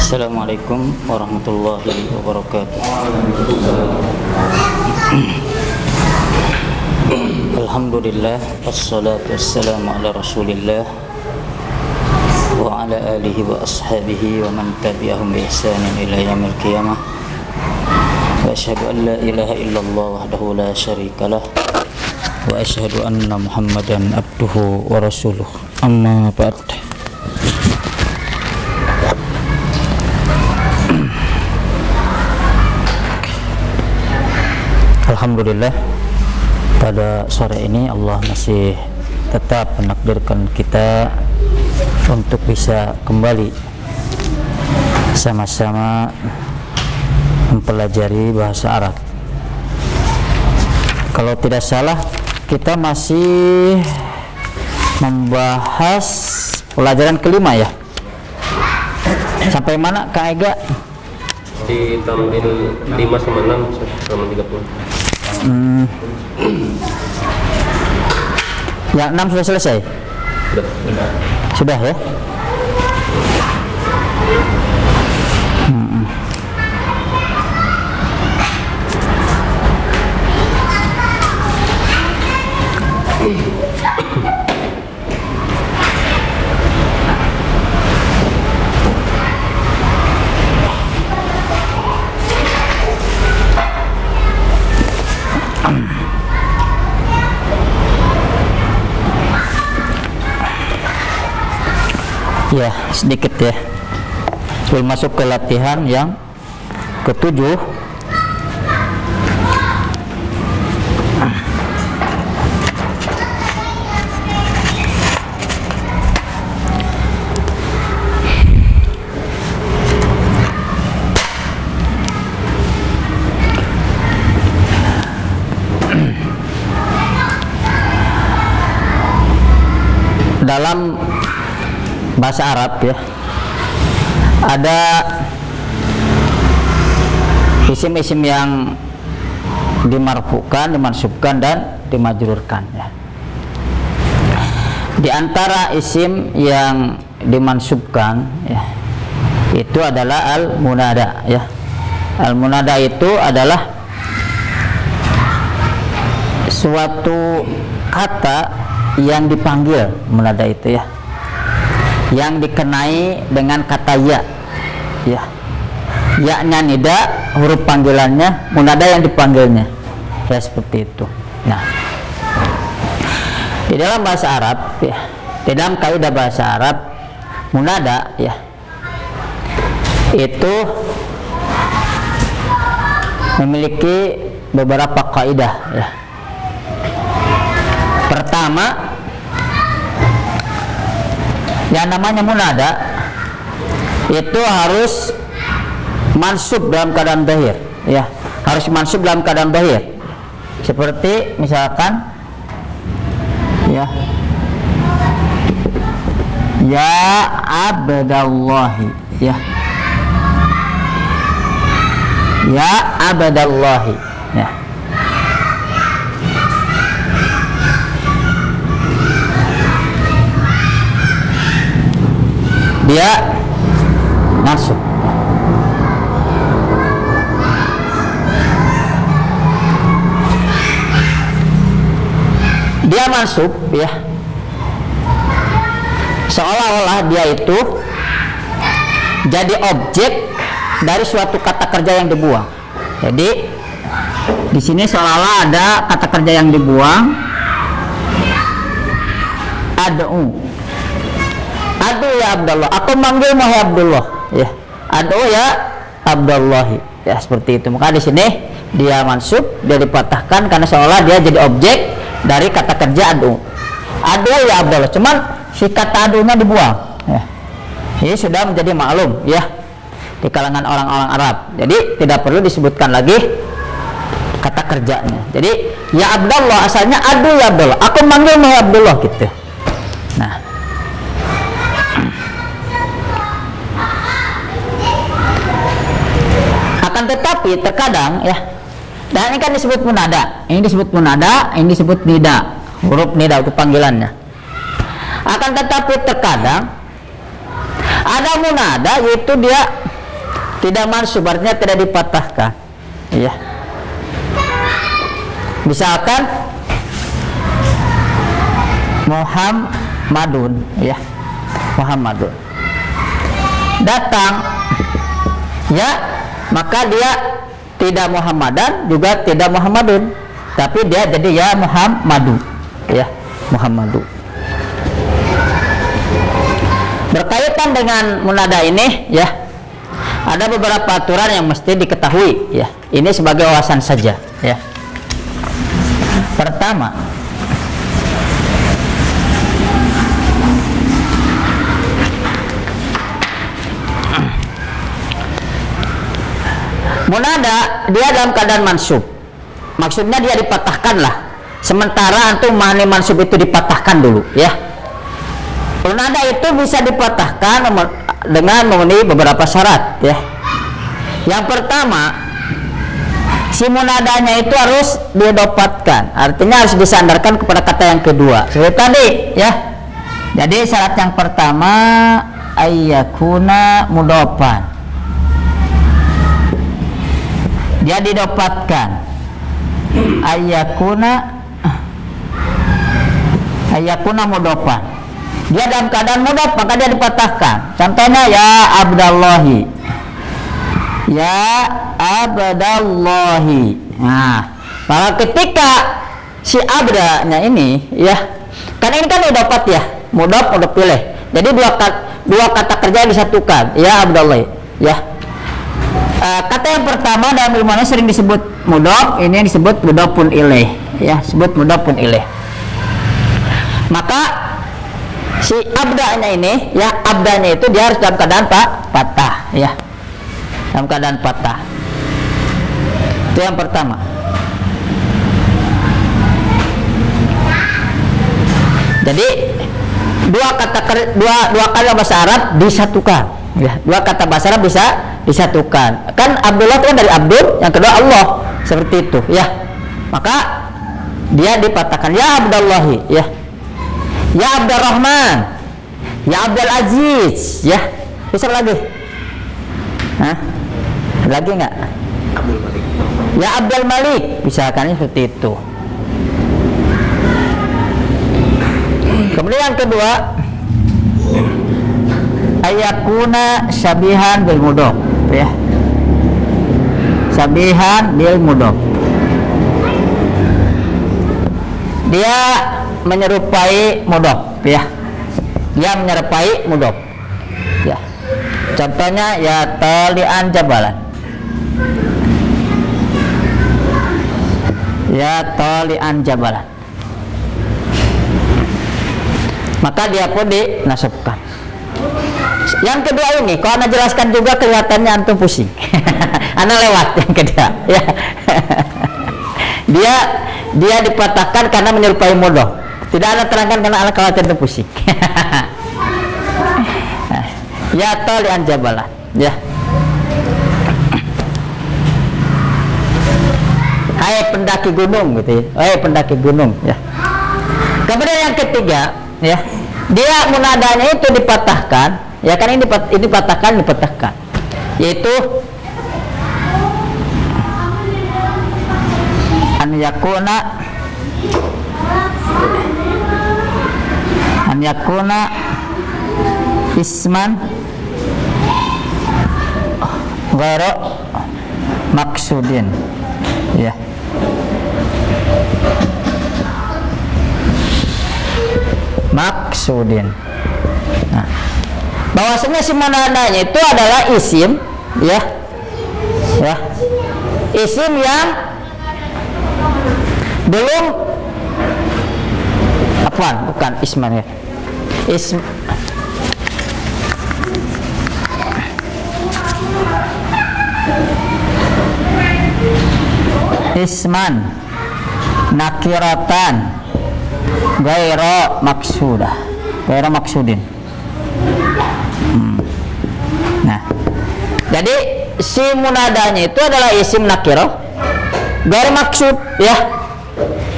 Assalamualaikum warahmatullahi wabarakatuh. Alhamdulillah, wassalatu wassalamu ala rasulillah wa ala alihi wa ashabihi wa man tabi'ahum bi ihsanin ila yaumil qiyamah. Wa asyhadu an la ilaha illallah wahdahu la syarika lah wa asyhadu anna Muhammadan abduhu wa rasuluh. Amma ba'd. Alhamdulillah, pada sore ini Allah masih tetap menakdirkan kita untuk bisa kembali sama-sama mempelajari bahasa Arab. Kalau tidak salah, kita masih membahas pelajaran kelima ya. Sampai mana Kak Ega? Di tampil 5 sama 6 sama 30. Yang 6 sudah selesai? Sudah ya? Ya, sedikit ya. Sebelum masuk ke latihan yang ketujuh, dalam bahasa Arab ya, ada isim-isim yang dimarfukan, dimansubkan dan dimajrurkan ya. Di antara isim yang dimansubkan ya, itu adalah al-munada ya. Al-munada itu adalah suatu kata yang dipanggil, munada itu ya, yang dikenai dengan kata ya, ya, ya-nya nida, huruf panggilannya, munada yang dipanggilnya, ya seperti itu. Nah, di dalam bahasa Arab, ya, di dalam kaidah bahasa Arab, munada, ya, itu memiliki beberapa kaidah, ya. Pertama, yang namanya munada itu harus mansub dalam keadaan dhahir ya, harus mansub dalam keadaan dhahir, seperti misalkan ya, ya abdallahi ya, ya abdallahi ya. Dia masuk. Dia masuk ya, seolah-olah dia itu jadi objek dari suatu kata kerja yang dibuang. Jadi di sini seolah-olah ada kata kerja yang dibuang, ad'u. Adu ya Abdullah, aku manggilmu ya Abdullah ya. Adu ya Abdullahi ya, seperti itu. Maka di sini dia mansub, dia dipatahkan karena seolah dia jadi objek dari kata kerja adu. Adu ya Abdullah, cuman si kata adunya dibuang ya. Ini sudah menjadi maklum ya di kalangan orang-orang Arab. Jadi tidak perlu disebutkan lagi kata kerjanya. Jadi ya Abdullah asalnya adu ya Abdullah, aku manggilmu ya Abdullah gitu. Nah, akan tetapi terkadang ya, dan ini kan disebut munada, ini disebut munada, ini disebut nida, huruf nida itu panggilannya. Akan tetapi terkadang ada munada, yaitu dia tidak mansub, artinya tidak dipatahkan. Ya. Misalkan Muhammadun, ya, Muhammadun datang, ya, maka dia tidak Muhammadan juga tidak Muhammadun, tapi dia jadi ya Muhammadu, ya, Muhammadu. Berkaitan dengan munada ini, ya, ada beberapa aturan yang mesti diketahui, ya. Ini sebagai wawasan saja, ya. Pertama, munada dia dalam keadaan mansub, maksudnya dia dipatahkan lah. Sementara antum mani mansub itu dipatahkan dulu, ya. Munada itu bisa dipatahkan dengan memenuhi beberapa syarat, ya. Yang pertama, si munadanya itu harus didapatkan, artinya harus disandarkan kepada kata yang kedua seperti tadi, ya. Jadi syarat yang pertama ayyakuna mudofan, dia didapatkan ayyakuna mudofan, dia dalam keadaan mudof maka dia dipatahkan. Contohnya ya Abdallahi, ya Abdallahi. Nah, maka ketika si abdanya ini, ya, kan ini kan udah dapat, ya, mudhof udah pilih, jadi dua kata kerja yang disatukan, ya Abdallahi, ya. Kata yang pertama dalam ilmunya sering disebut mudhof, ini disebut mudhofun ilaih, ya, sebut mudhofun ilaih. Maka si abdanya ini, ya, abdanya itu dia harus dalam keadaan patah, ya, dalam keadaan patah. Itu yang pertama. Jadi dua kata bahasa Arab disatukan, ya, dua kata bahasa Arab bisa disatukan. Kan Abdullah itu kan dari Abdul, yang kedua Allah, seperti itu, ya. Maka dia dipatahkan ya Abdallahi, ya, ya Abdurrahman, ya Abdul Aziz, ya. Bisa lagi? Hah? Lagi nggak? Abdul Malik. Ya Abdul Malik, misalkan seperti itu. Kemudian yang kedua, ayakuna syabihan bil mudhof, ya. Syabihan bil mudhof. Dia menyerupai mudhof, ya. Dia menyerupai mudhof, ya. Contohnya ya talian jabalan, ya talian jabalan, maka dia pun dinasabkan. Yang kedua ini, kalau anda jelaskan juga kelihatannya antum pusing. Anda lewat yang kedua, ya. dia dipatahkan karena menyerupai mudhof. Tidak ada terangkan karena anda khawatir antum pusing. Ya talian jabalan, ya. Hai pendaki gunung, gitu ya. Hai pendaki gunung, ya. Kemudian yang ketiga, ya, dia munadanya itu dipatahkan, ya, kan ini dipatahkan, yaitu an yakuna isman ghairu maksudin, ya. Maksudin. Nah, bahwasanya si munadanya itu adalah isim, ya, ya, isim yang belum bukan isman, ya, isman nakiratan ghairu maksudin. Nah, jadi si munadanya itu adalah isim nakirah ghairu maksud, ya,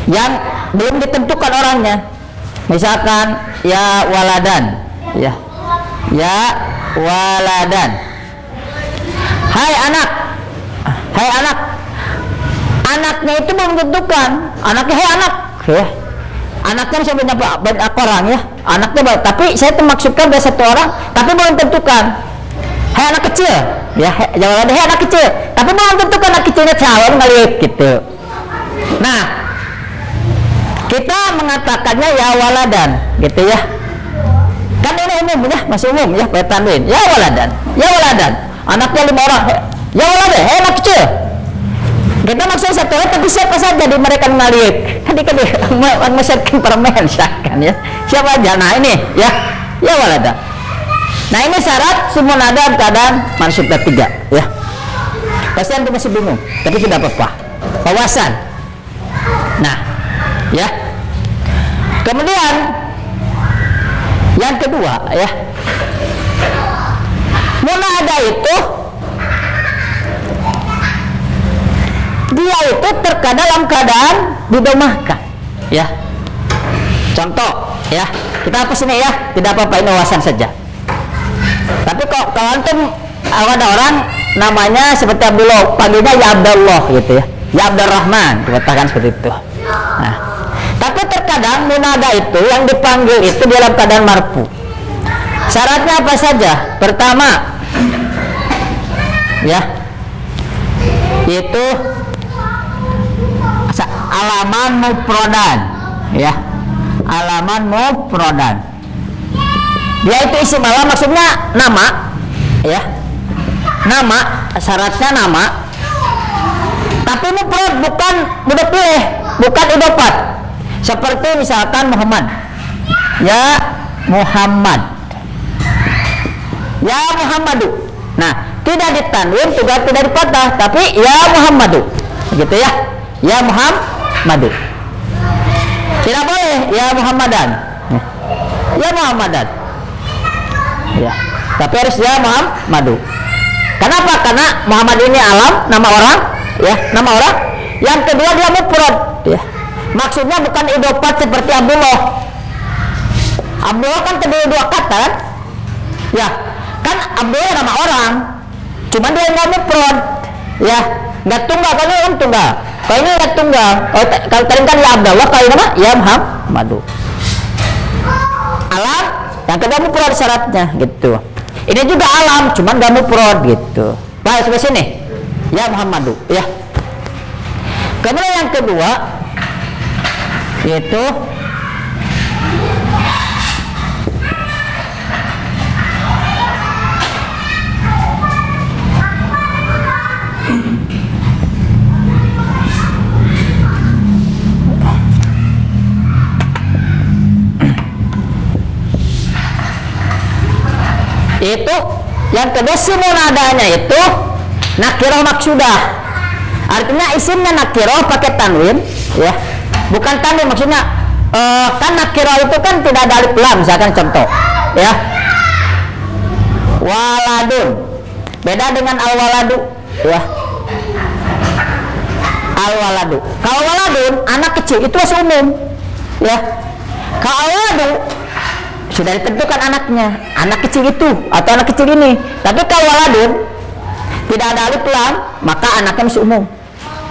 yang belum ditentukan orangnya. Misalkan ya waladan, ya, ya waladan, Hai anak, hai anak. Anaknya itu belum tentukan. Anaknya hai anak, ya. Anaknya bisa banyak orang ya. Anaknya banyak. Tapi saya maksudkan ada satu orang, tapi belum tentukan. Hai anak kecil, ya. Jangan ada hai anak kecil. Tapi belum tentukan anak kecilnya calon kali gitu. Nah, kita mengatakannya ya waladan, gitu ya. Kan ini umum ya, masih umum ya, tanwin. Ya waladan, ya waladan. Anaknya 5 orang, ya waladan, anak kecil. Kita maksudnya satu orang, tapi siapa saja di mereka ngaliik. Tadi kan masyarakat permen kan ya. Siapa aja? Nah ini ya, ya waladan. Nah ini syarat semua nada keadaan mansub 3 ya. Pasti antum masih bingung, tapi tidak apa-apa. Wawasan. Nah, ya. Kemudian yang kedua ya, munada itu dia itu terkadang dalam keadaan didomahkan ya. Contoh ya, kita hapus ini ya, tidak apa-apa, ini wawasan saja. Tapi kalau antum ada orang namanya seperti Abdullah, panggilnya ya Abdullah gitu ya, ya Abdurrahman, dikatakan seperti itu. Nah, tapi terkadang munada itu yang dipanggil itu dalam keadaan marfu. Syaratnya apa saja? Pertama, ya, itu alaman mufradan, ya, alaman mufradan. Dia itu isim alam, maksudnya nama, ya, nama, syaratnya nama. Tapi mufrad, bukan mudah pilih, bukan idofat. Seperti misalkan Muhammad, ya Muhammad, ya Muhammadu. Nah, tidak ditanwin juga tidak dipatah, tapi ya Muhammadu, gitu ya, ya Muhammadu. Tidak boleh ya Muhammadan, ya Muhammadan, ya. Tapi harus ya Muhammadu. Kenapa? Karena Muhammad ini alam, nama orang, ya, nama orang. Yang kedua dia mufrad, ya. Maksudnya bukan idofat seperti Abdullah. Abdullah kan terdiri 2 kata kan? Ya, kan Abdullah nama orang. Cuma dia nggak mufrad, ya, nggak tunggal. Kalau ini kan tunggal, kalau ini nggak tunggal. Kalau tadi kan ya Abdullah, kalau ini ya Muhammadu. Alam, yang kedua mufrad syaratnya, gitu. Ini juga alam, cuman nggak mufrad gitu. Baik, sampai sini. Ya Muhammadu, ya. Kemudian yang kedua yaitu yang kedua si munadanya itu nakirah maksudah. Artinya isimnya nakirah pakai tanwin, ya. Bukan tanwin, maksudnya kan nakirah itu kan tidak ada alif lam, misalkan contoh, ya. Waladun beda dengan al-waladu, ya. Al-waladu. Kalau waladun anak kecil itu masih umum, ya. Kalau waladu sudah ditentukan anaknya, anak kecil itu atau anak kecil ini. Tapi kalau waladun tidak ada alif lam, maka anaknya masih umum.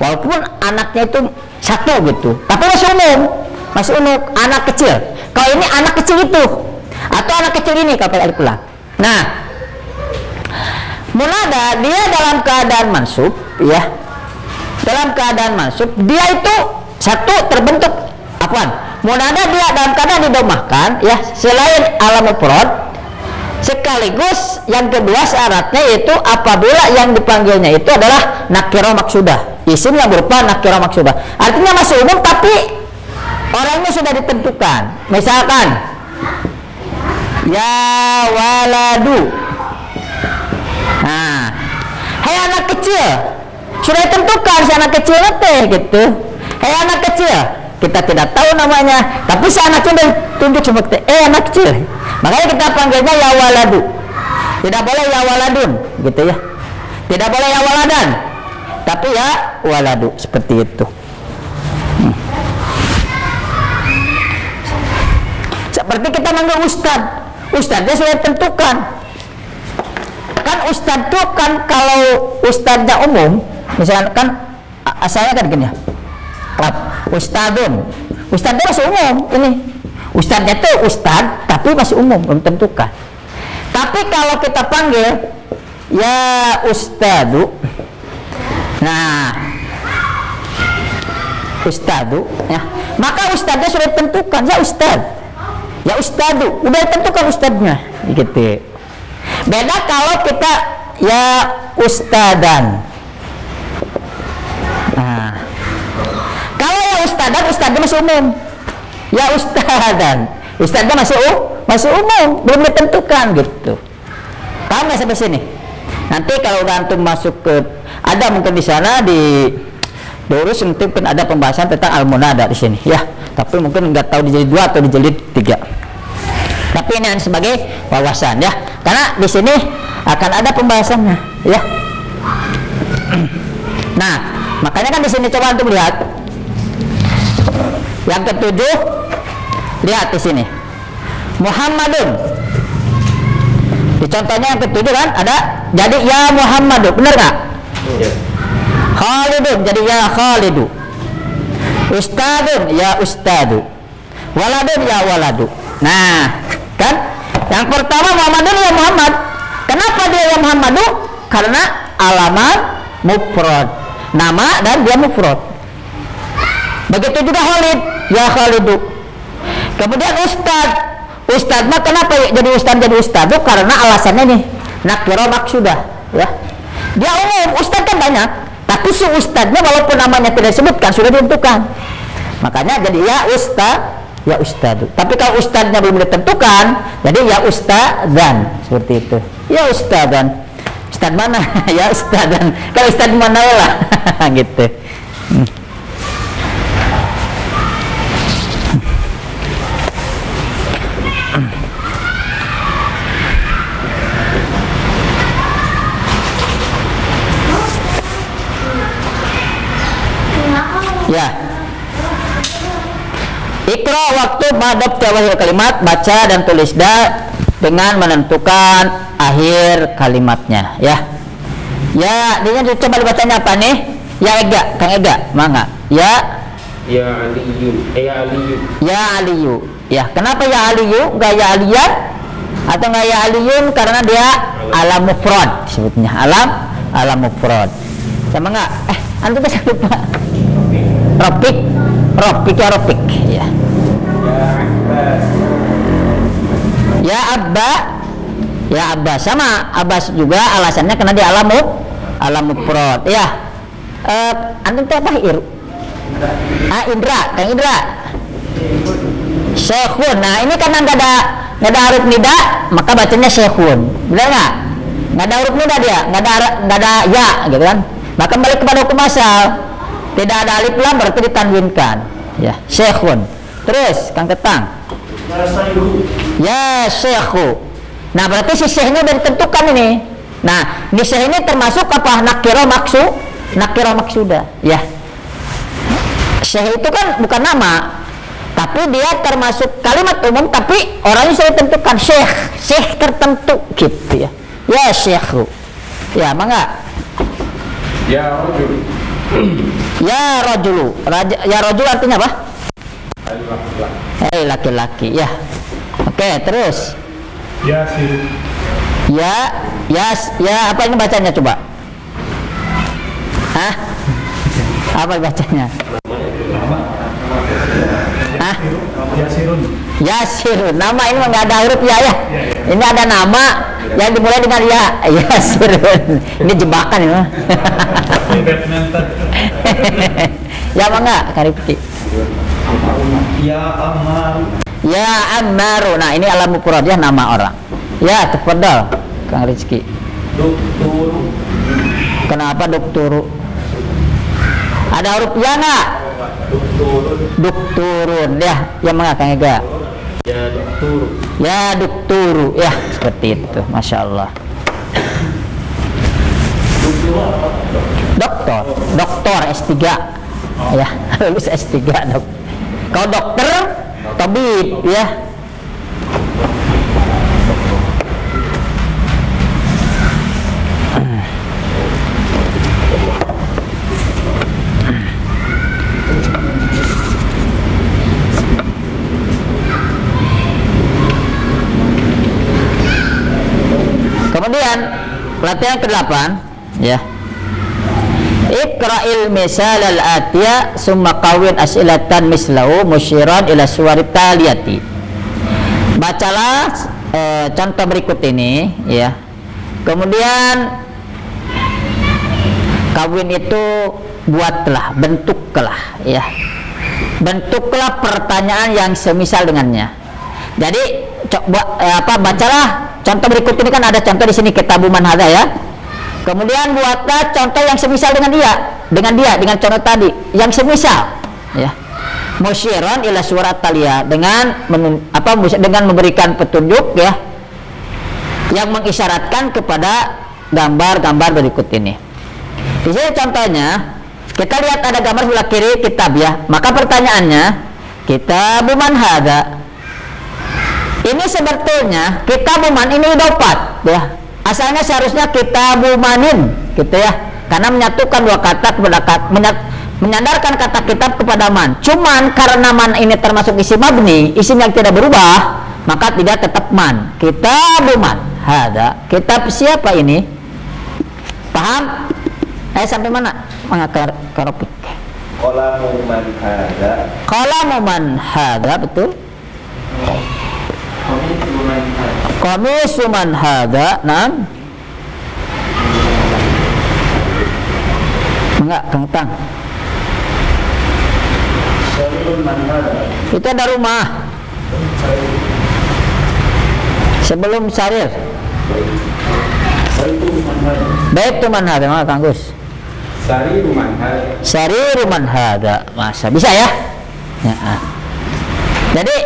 Walaupun anaknya itu satu gitu, tapi masih umum, masih umum, anak kecil. Kalau ini anak kecil itu atau anak kecil ini kalau alif lam. Nah, munada dia dalam keadaan mansub, ya. Dalam keadaan mansub dia itu satu terbentuk munada dia dalam keadaan didomahkan, ya, selain alam mufrad. Sekaligus yang kedua syaratnya yaitu apabila yang dipanggilnya itu adalah nakirah maksudah, isim yang berupa nakirah maksudah. Artinya masih umum tapi orangnya sudah ditentukan. Misalkan ya waladu. Nah, hai anak kecil, sudah ditentukan si anak kecil teh gitu. Hai anak kecil, kita tidak tahu namanya, tapi si anak kecil tunjuk seperti anak kecil. Makanya kita panggilnya ya waladu. Tidak boleh ya waladun, gitu ya. Tidak boleh ya waladan, tapi ya waladu, seperti itu. Seperti kita manggil ustad, ustadnya sudah ditentukan. Kan kan ustad tuh kan kalau ustadnya umum, misalkan kan asalnya kan gini ya. Ustadun. Ustadnya masih umum ini. Ustadnya tuh ustad tapi masih umum, belum tentukan. Tapi kalau kita panggil ya ustadu. Nah, ustadu ya. Maka ustadnya sudah ditentukan, ya ustad. Ya ustadu, udah ditentukan ustadnya gitu. Beda kalau kita ya ustadan. Nah, kalau ya ustadan, ustadnya masih umum. Ya ustadan, ustadnya masih umum, belum ditentukan gitu. Paham nggak sampai sini? Nanti kalau udah antum masuk ke, ada mungkin di sana di Durus mungkin ada pembahasan tentang al-munada di sini, ya. Tapi mungkin nggak tahu dijilid 2 atau dijilid 3. Tapi ini sebagai wawasan, ya. Karena di sini akan ada pembahasannya, ya. Nah, makanya kan di sini coba antum lihat. Yang ketujuh, lihat di sini. Muhammadun. Di contohnya yang ketujuh kan ada jadi ya Muhammadu, benar nggak? Ya. Khalidun jadi ya Khalidu. Ustadun ya Ustadu. Waladun ya Waladu. Nah, kan? Yang pertama Muhammadun ya Muhammad. Kenapa dia ya Muhammadu? Karena alamat mufrad, nama dan dia mufrad. Begitu juga Khalid ya Khalidu. Kemudian Ustad mah kenapa jadi Ustadu? Karena alasannya nih nakira maksudah, ya. Dia umum, ustad kan banyak, tapi si ustadnya walaupun namanya tidak disebutkan sudah ditentukan. Makanya jadi ya ustadu. Tapi kalau ustadnya belum ditentukan, jadi ya ustadan seperti itu. Ya ustadan. Ustad mana? Ya ustadan. Kalau ustad mana lah gitu. Ya. Ikra waktu madab tawahil kalimat, baca dan tulis dengan menentukan akhir kalimatnya, ya. Ya, ini coba dibacanya apa nih? Ya Ega, Kang Ega, mangga. Ya Aliyun. Ya Aliyun. Ya Aliyu. Ya, kenapa ya Aliyu? Enggak ya Aliyan? Atau enggak ya Aliyun karena dia alam mufrad sebutnya. Alam mufrad. Sama enggak? Antum bisa lupa. Ropik ya. Ya Abba sama Abbas juga alasannya karena dia alam mufrad, ya. Antum tuh apa Indra, Kang Indra. Syekhun. Nah, ini karena nggak ada huruf nida, maka bacanya syekhun. Benar nggak? Nggak ada huruf nida dia, nggak ada ya, gitu kan? Maka balik kepada hukum asal. Tidak ada alif lam berarti ditanwinkan. Ya, syekhun. Terus Kang Ketang. Ya syekhu. Nah, berarti si syekhnya udah ditentukan ini. Nah, ini syekh ini termasuk apa? Nakira maksudah. Ya. Syekh itu kan bukan nama, tapi dia termasuk kalimat umum, tapi orangnya sudah ditentukan syekh tertentu gitu, ya. Ya syekhu. Ya, mangga. Ya rajul. Ya rajulu. Ya rajul artinya apa? Laki-laki, ya. Oke, terus. Ya sirun. Ya apa ini bacanya coba? Hah? Apa bacanya? Hah? Yasirun. Nama ini nggak ada huruf ya. Ini ada nama yang dimulai dengan ya. Yasirun. Ini jebakan ini. Ya mangga, Karifki. Ya Ammaru. Ya Ammaru. Nah, ini alam mufrad ya, nama orang. Ya, tafadhal Kang Rizki. Dokturu. Kenapa dokturu? Ada huruf ya nggak? Dokturun. Ya mangga Kang Ega. Ya dokturu. Ya dokturu. Ya, seperti itu. Masya Allah. Doktor S3. Ya, lulus S3 dok. Kalau dokter, tabib, ya. Kemudian latihan ke-8 ya. Iqra'il misal al-atiya summa qawwin as'ilatan mislahu musyiran ila suwarit taliyati. Bacalah contoh berikut ini ya. Kemudian kawin itu buatlah, bentuklah ya. Bentuklah pertanyaan yang semisal dengannya. Jadi bacalah contoh berikut ini, kan ada contoh di sini kitabu man hadza ya. Kemudian buatlah contoh yang semisal dengan dengan contoh tadi yang semisal ya. Musyiran ila surat taliyah, dengan dengan memberikan petunjuk ya yang mengisyaratkan kepada gambar-gambar berikut ini. Di sini contohnya kita lihat ada gambar sebelah kiri kitab ya. Maka pertanyaannya, kitabu man hadza. Ini sebetulnya kitabu man ini dopat ya. Asalnya seharusnya kitabu manin gitu ya, karena menyatukan dua kata menyandarkan kata kitab kepada man. Cuman karena man ini termasuk isim mabni, isim yang tidak berubah, maka tidak tetap man. Kitabu man hadza, kitab siapa ini? Paham? Sampai mana? Karopik. Qalamu man hadza. Qalamu man hadza, betul. Qamisu man hadza, nam. Enggak, kentang. Sarirun man hadza. Itu ada rumah. Sebelum sarir. Sarirun man hadza. Baitu man hadza, mana Kang Gus? Sarirun man hadza. Sariru man hadza. Masa bisa ya? Ya. Jadi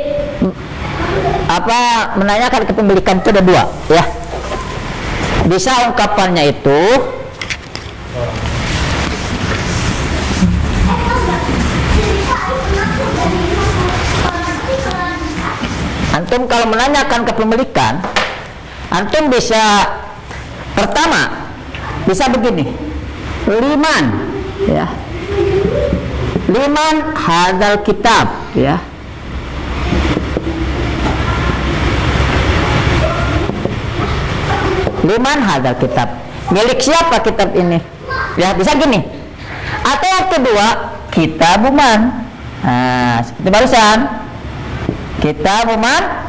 menanyakan kepemilikan itu ada dua ya. Bisa ungkapannya itu antum kalau menanyakan kepemilikan, antum bisa pertama bisa begini, liman ya, liman hadzal kitab ya. Liman hadzal kitab, milik siapa kitab ini ya, bisa gini. Atau yang kedua, kitabu man, nah seperti barusan, kitabu man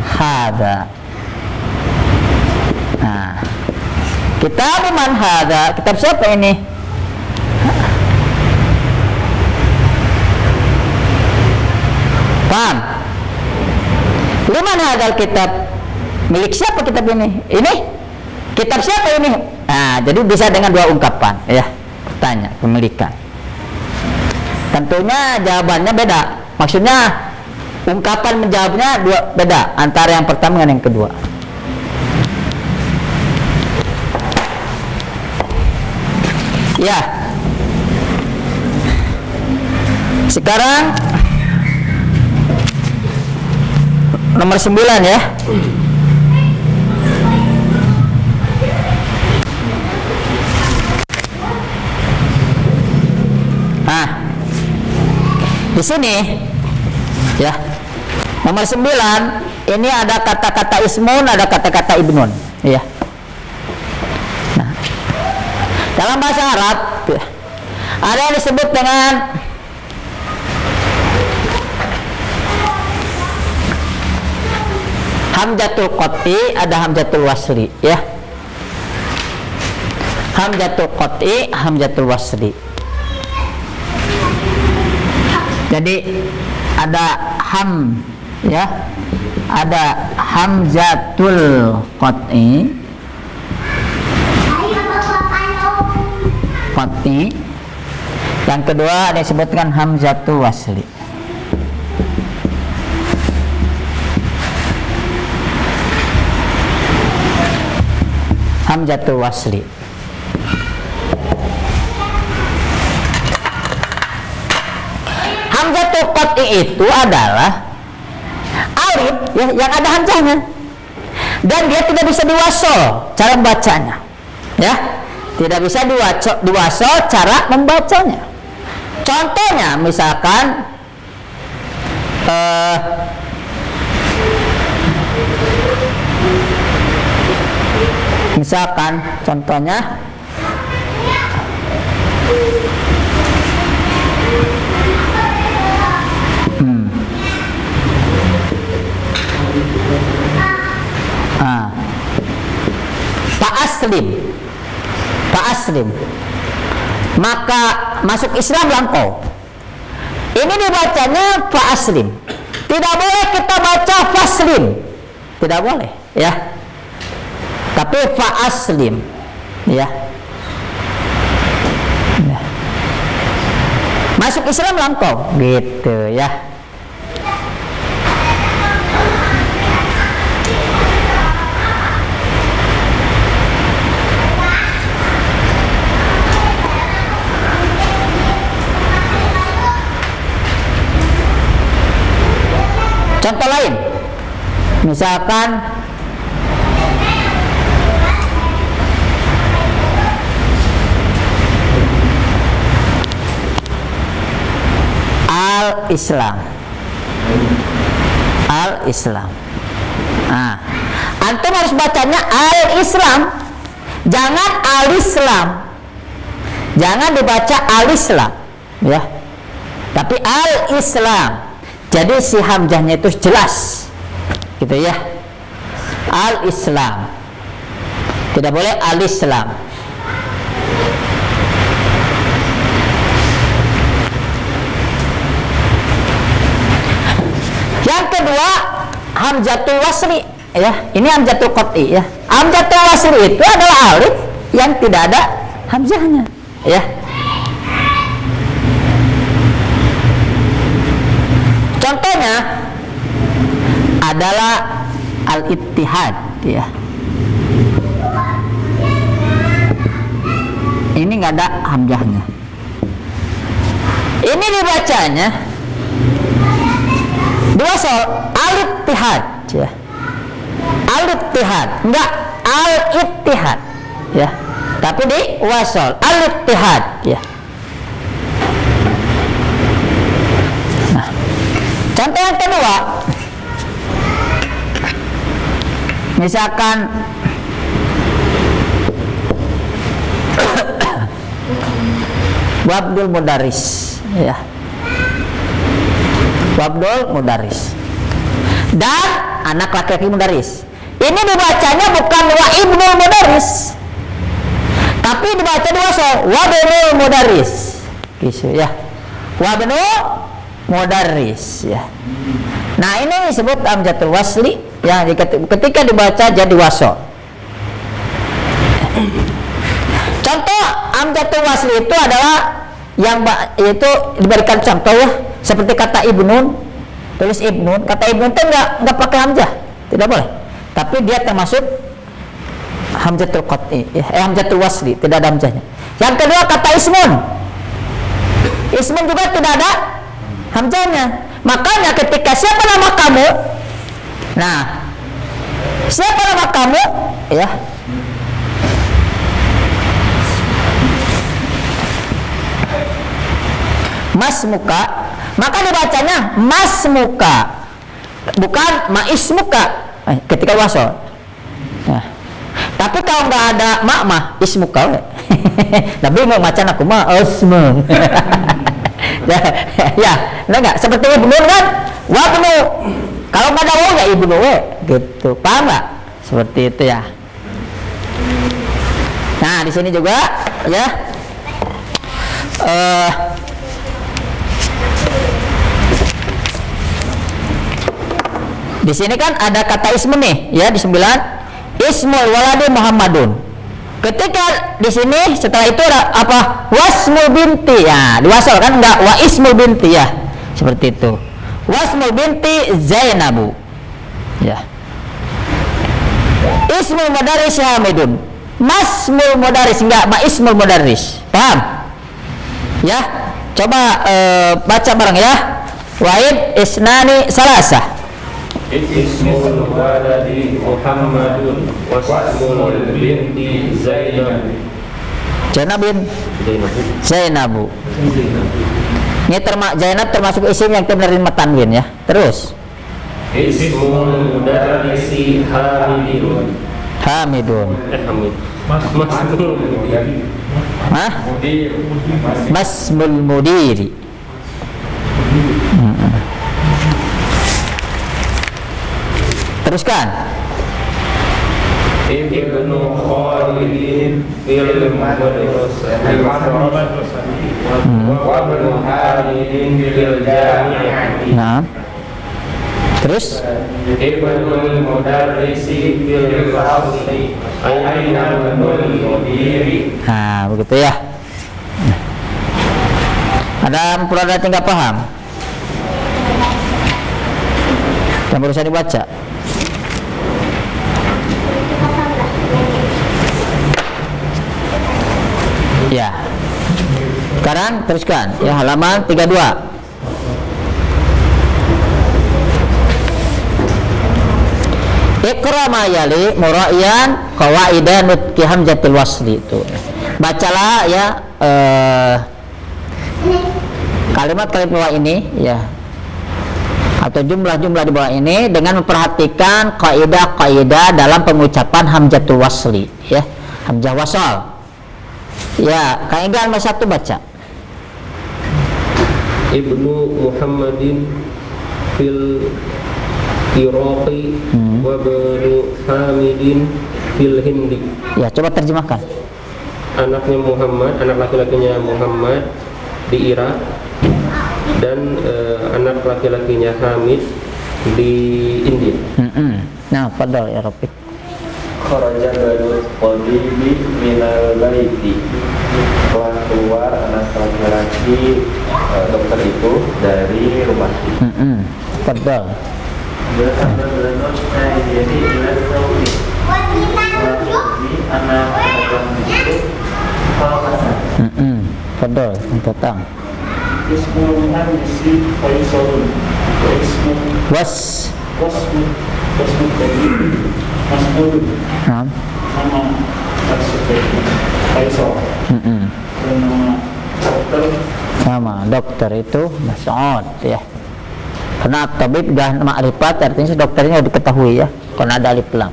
hadza. Nah, kitabu man hadza, kitab siapa ini? Paham? Liman hadzal kitab, milik siapa kitab ini? Ini kitab siapa ini? Nah, jadi bisa dengan dua ungkapan ya. Tanya pemilikan. Tentunya jawabannya beda. Maksudnya ungkapan menjawabnya beda antara yang pertama dengan yang kedua. Ya. Sekarang nomor 9 ya. Nah, di sini ya, nomor 9 ini ada kata-kata ismun, ada kata-kata ibnun ya. Nah, dalam bahasa Arab ada yang disebut dengan hamzatul qat'i, ada hamzatul wasli ya. Hamzatul qat'i, hamzatul wasli. Jadi ada ham ya, ada hamzatul qat'i, yang kedua ada disebutkan hamzatul wasli. Hamzatul wasli. Hamzatul qat'i itu adalah alif ya, yang ada hamzahnya, dan dia tidak bisa diwasol cara membacanya ya, tidak bisa diwasol cara membacanya. Contohnya misalkan Misalkan contohnya Pak Aslim, maka masuk Islam langkau. Ini dibacanya Pak Aslim. Tidak boleh kita baca Faslim, tidak boleh, ya. Tapi Pak Aslim, ya. Masuk Islam langkau, gitu, ya. Contoh lain, misalkan Al-Islam. Nah, antum harus bacanya Al-Islam, jangan Al-Islam. Jangan dibaca Al-Islam, ya. Tapi Al-Islam. Jadi si hamzahnya itu jelas, gitu ya. Al-Islam, tidak boleh Al-Islam. Yang kedua, hamzatul wasli, ya. Ini hamzatul qat'i, ya. Hamzatul wasli itu adalah alif yang tidak ada hamzahnya, ya. Contohnya adalah al-ittihad, ya. Ini nggak ada hamzahnya. Ini dibacanya dua sol, al-ittihad, ya. Al-ittihad, enggak al-ittihad, ya. Tapi di wasol, al-ittihad, ya. Contoh yang kedua, misalkan Wabdul Mudaris, ya. Wabdul Mudaris dan anak laki-laki Mudaris. Ini dibacanya bukan wa ibnul Mudaris, tapi dibaca dua so, Wabnul Mudaris, gitu, ya. Wabnul Mudaris, ya. Nah, ini disebut hamzatul wasli, ya. Ketika dibaca jadi wasol. Contoh hamzatul wasli itu adalah yang itu diberikan contoh, ya, seperti kata ibnun, tulis ibnun. Kata ibnun itu nggak pakai hamzah, tidak boleh. Tapi dia termasuk hamzatul qat'i, ya, hamzatul wasli, tidak ada hamzahnya. Yang kedua kata ismun. Ismun juga tidak ada hamzahnya. Makanya ketika siapa nama kamu, nah, siapa nama kamu, ya, mas muka, maka dibacanya mas muka, bukan mais muka, ketika wasol. Nah, tapi kalau nggak ada mak mah ismuka, tapi mau macan aku mah osmu. Ya, enggak seperti ibnu kan, wabnu. Kalau nggak ada waw ya ibnu, gitu, paham nggak? Seperti itu, ya. Nah, di sini juga, ya, di sini kan ada kata ismun nih, ya, di 9, ismul waladi Muhammadun. Ketika di sini setelah itu ada apa? Wasmul binti, ya, diwasal kan, enggak wa ismul binti, ya, seperti itu. Wasmul binti Zainabu, ya. Ismul mudaris Hamidun. Masmul mudaris, enggak ma ismul mudaris. Paham? Ya, coba baca bareng, ya. Wahid isnani salasah. Ismul waladi Muhammadun wasmul binti Zainabu. Ini Zainab termasuk isim yang menerima tanwin, ya. Terus Ismul mudarrisi Hamidun Hamidun. Hamid. Masmul mudiri. Hah? Mudir. Masmul mudiri. Teruskan. Ibnu Khalidin fil madrasati wa ibnu Khalidin fil jami'ati. Nah. Terus Ibnu mudarrisi fil fasli aina ibnu mudiri. nah, begitu ya. Ada produk yang nggak paham? Yang baru saya dibaca. Ya. Sekarang teruskan ya, halaman 32. Iqra ma yali mura'iyan qawaida nutqi hamzatil wasli itu. Bacalah ya kalimat-kalimat bawah ini ya, atau jumlah-jumlah di bawah ini dengan memperhatikan kaidah-kaidah dalam pengucapan hamzatul wasli ya, hamzah wasal. Ya, kaidah nomor 1 baca. Ibnu Muhammadin fil Iraqi wa ibnu Hamidin fil Hindi. Ya, coba terjemahkan. Anaknya Muhammad, anak laki-lakinya Muhammad di Irak, dan anak laki-lakinya Hamid di India. Nah, padahal ya Rafiq. Kharaja Banu Qadibi minal baiti. Telah keluar anak laki-laki dokter itu dari rumah. Padahal. Padahal tentang was nah. Sama dokter itu Mas'ud ya. Karena tabib dah ma'rifat artinya dokternya udah diketahui ya. Karena ada alif lam.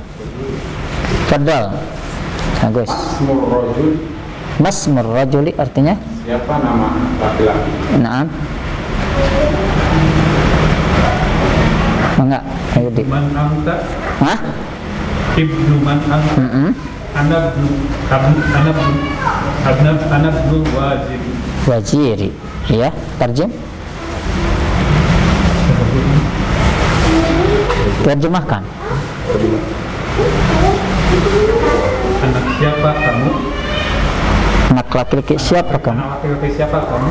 Fadal. Bagus. Masmur rajuli artinya Siapa nama laki-laki? Naam. Enggak, ayo di. Man anta Hah? ibnu man anta anak ibnu wajib. Wajiri. Ya, terjem. Terjemahkan. Anak siapa kamu? Anak laki-laki siapa kamu? Anak laki-laki siapa kamu?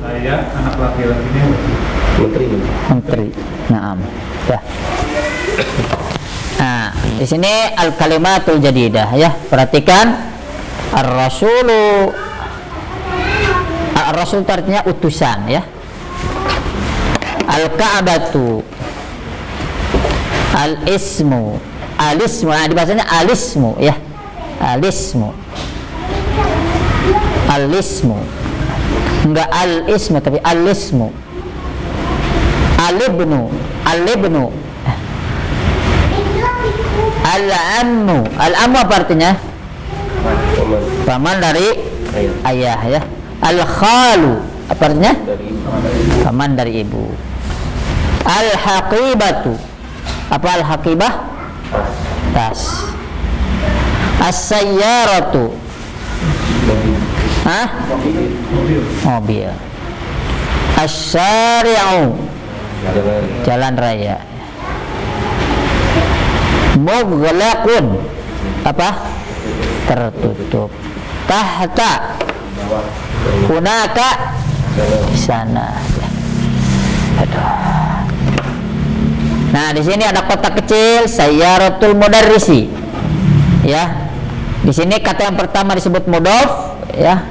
Saya anak laki-lakinya wajib. Menteri. Menteri. Naam. Ya. Nah, di sini al kalimatul jadidah ya. Perhatikan ar-rasulu. Ar-rasul artinya utusan ya. Al-ka'batu. Al-ismu. Al-ismu. Nah, dibacanya al-ismu ya. Al-ismu. Al-ismu. Enggak al-ismu tapi al-ismu. Al-ibnu. Al-ibnu. Al-ammu. Al-ammu apa artinya? Paman dari ayah ya. Al-khalu apa artinya? Paman dari ibu. Al-haqibatu. Apa al-haqibah? Tas. As-sayyaratu. Hah? Mobil. Asy-syari'u. Jalan raya. Mughlaqun. Apa? Tertutup. Tahta. Hunaka. Di sana. Aduh. Nah, di sini ada kotak kecil sayyaratul mudarrisi. Ya. Di sini kata yang pertama disebut mudhof, ya.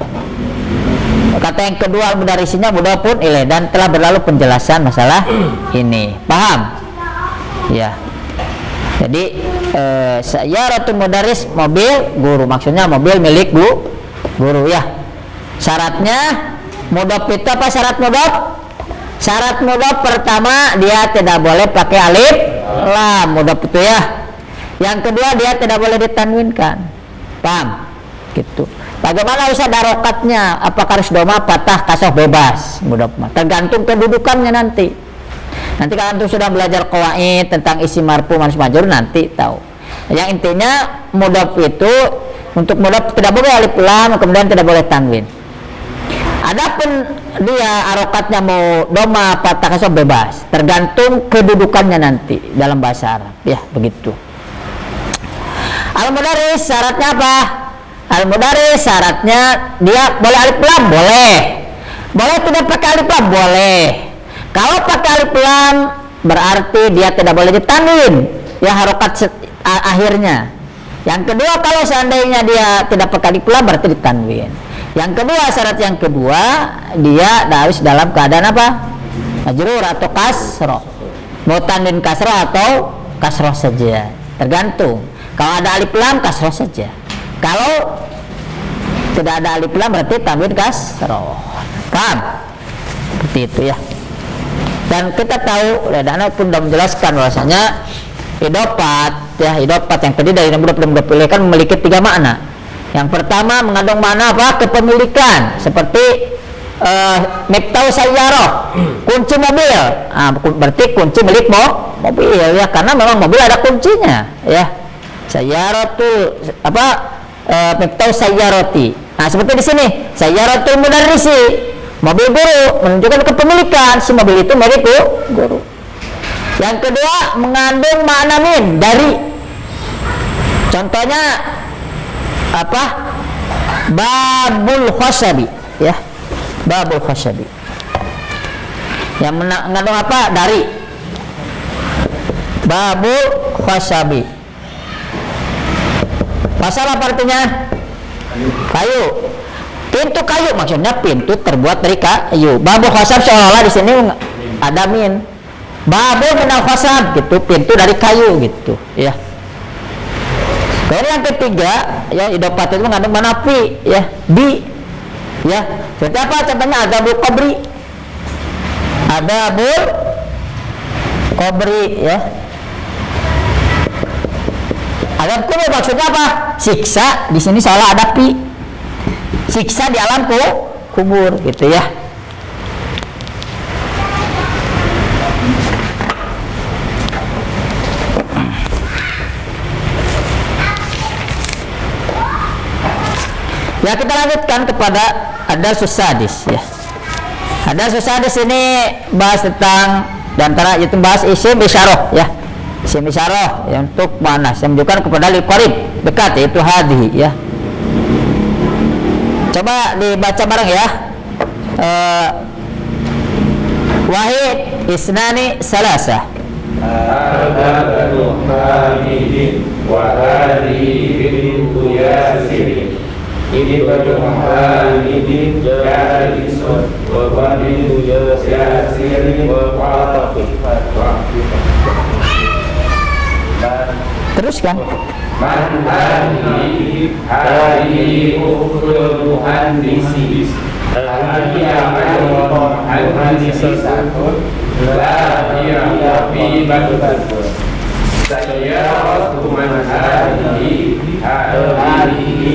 Kata yang kedua mudarrisinya mudhofun ilaih, dan telah berlalu penjelasan masalah ini. Paham? Ya. Jadi sayyaratul mudarris mobil guru, maksudnya mobil milik guru ya. Syaratnya mudhof itu apa syarat mudhof? Syarat mudhof pertama dia tidak boleh pakai alif lam, mudhof itu ya. Yang kedua dia tidak boleh ditanwinkan. Paham? Gitu. Bagaimana Ustaz harokatnya? Apakah harus doma, patah, kasroh, bebas? Tergantung kedudukannya nanti. Nanti kalau antum sudah belajar qawaid tentang isi marfu mansup majrur nanti tahu. Yang intinya mudhaf itu untuk mudhaf tidak boleh alif lam, kemudian tidak boleh tanwin. Adapun dia harokatnya mau doma, patah, kasroh, bebas, tergantung kedudukannya nanti dalam bahasa Arab. Ya, begitu. Al-mudaris syaratnya apa? Al-mudaris syaratnya dia boleh alif lam, boleh. Boleh tidak pakai alif lam, boleh. Kalau pakai alif lam berarti dia tidak boleh ditanwin. Ya harokat akhirnya. Yang kedua kalau seandainya dia tidak pakai alif lam berarti ditanwin. Yang kedua syarat yang kedua dia harus dalam keadaan apa? Majrur atau kasroh. Mau tanwin kasroh atau kasroh saja. Tergantung. Kalau ada alif lam kasroh saja. Kalau tidak ada alif lam berarti tanwin kasroh. Paham? Seperti itu ya. Dan kita tahu, dan pun sudah menjelaskan bahwasanya idofat yang tadi dari mudah kan memiliki 3 makna. Yang pertama mengandung makna apa? Kepemilikan, seperti miftah sayyarah, kunci mobil. Berarti kunci milik mobil ya, karena memang mobil ada kuncinya ya. Sayyaratul miftah sayyarati. Nah, seperti di sini, sayyaratul mudarrisi. Mobil guru menunjukkan kepemilikan, si mobil itu milik guru. Yang kedua mengandung makna min, dari. Contohnya apa? Babul khasabi ya. Babul khasabi. Yang mengandung apa? Dari. Babul khasabi. Pasal apa artinya? Kayu. Pintu kayu, maksudnya pintu terbuat dari kayu. Babul khasab seolah-olah di sini ada min. Babul minal khasab gitu, pintu dari kayu gitu ya. Kemudian yang ketiga ya, idofat itu mengandung makna fi ya, bi ya. Seperti apa contohnya? Adabul qabri. Adabul qabri ya. Adab kubur maksudnya apa? Siksa, di sini seolah ada pi. Siksa di alam kubur gitu ya. Ya, kita lanjutkan kepada ad-darsus sadis ya. Ad-darsus sadis ini bahas tentang antara itu bahas isim isyarah ya. Isim isyarah yang untuk muannas yang menunjukkan kepada liqarib, dekat, yaitu hadhihi ya. Coba dibaca bareng ya. Wahid, isnani, salasah. Ada Banu Hamidin wa hadhihi bintu Yasirin. Ini Banu Hamidin jalisun wa bintu Yasirin wa qatafin. Teruskan. Man hadihi ukhtul muhandisi. Al-muhandisatun la hiya tabibatun. Sayyaratu man hadihi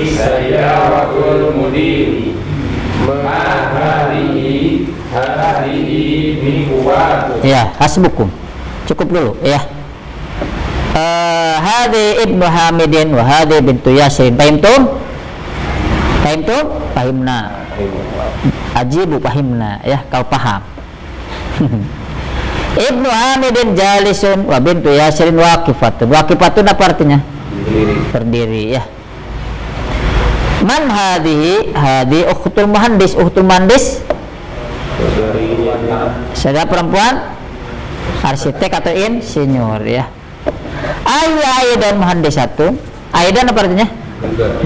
sayyaratul mudiri. Ma hadihi miqwatun. Ya, hasbukum. Cukup dulu ya. Hadi ibnu Hamidin wa hadi bintu Yasirin. Fahimtum? Fahimna. Ajibu fahimna ya, kau paham. Ibnu Hamidin jalisun wa bintu Yasirin waqifatun. Waqifatun apa artinya? Berdiri ya. Man hadihi? Hadi ukhtul muhandis. Ukhtul muhandis saudara perempuan arsitek atau insinyur ya. Aidan muhandisatun. Aidan apa artinya?